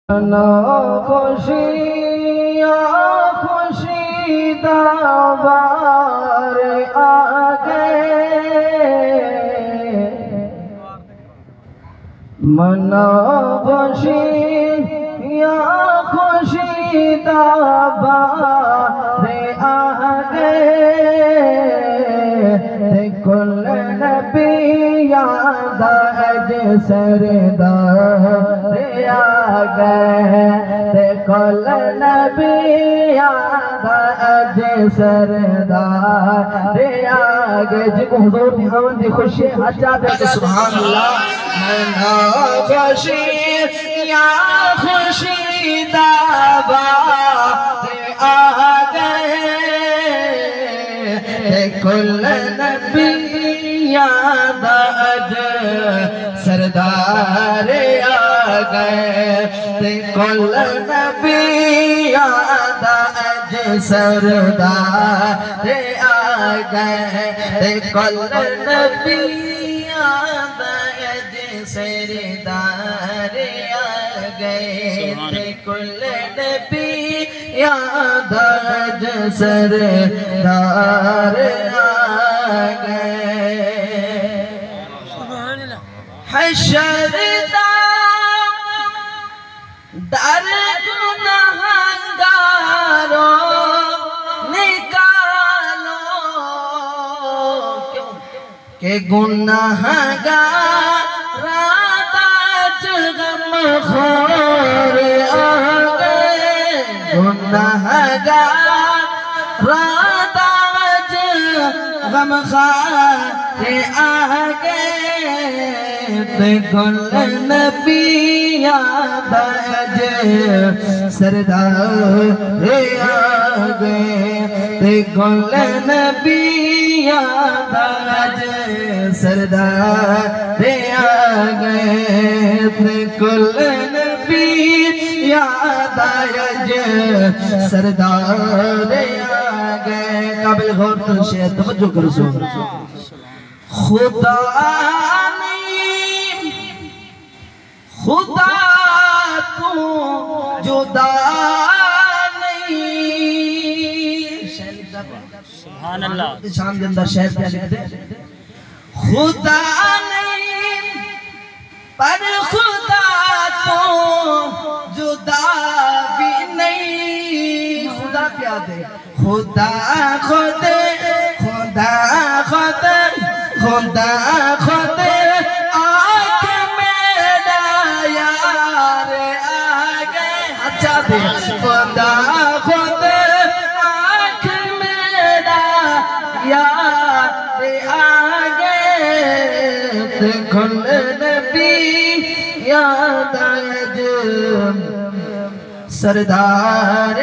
ना खुशियाँ खुशी दाबार आ गए, मना खुशियाँ खुशी दाबार आ गए, कुल नबी याद अज सरदार आ गए, कुल नबी याद अज सरदार आ गए। जिनको हुजूर की आमद की खुशी अच्छा दे सुभान अल्लाह। मना खुशियाँ खुशी दाबार आ गए, कुल नबी याद अज सरदार आ गए, कुल नबी याद अज सरदार आ गए, कुल नबी याद अज सरदार आ गए, कुल नबी याद अज सरदार आ गए। हशर दर गुनहगारों निकालो, के गुनहगार आज गमखोर आ गए, गुनहगार आज गमखार आ गए, कुल नबी याद अज सरदार आ गए, कुल नबी याद अज सरदार आ गए, कुल नबी याद अज सरदार आ गए। काबिल गौर तो शेर तवज्जो करो। खुदा खुदा तू जुदा नहीं, सुभान अल्लाह शान के अंदर शेर क्या लिखते, खुदा नहीं पर खुदा तो जुदा भी नहीं, खुदा क्या दे, खुदा खुद खुदा खुद खुदा खुद खुदा खुद आँख मेरा याद आ गए, कुल नबी याद अज सरदार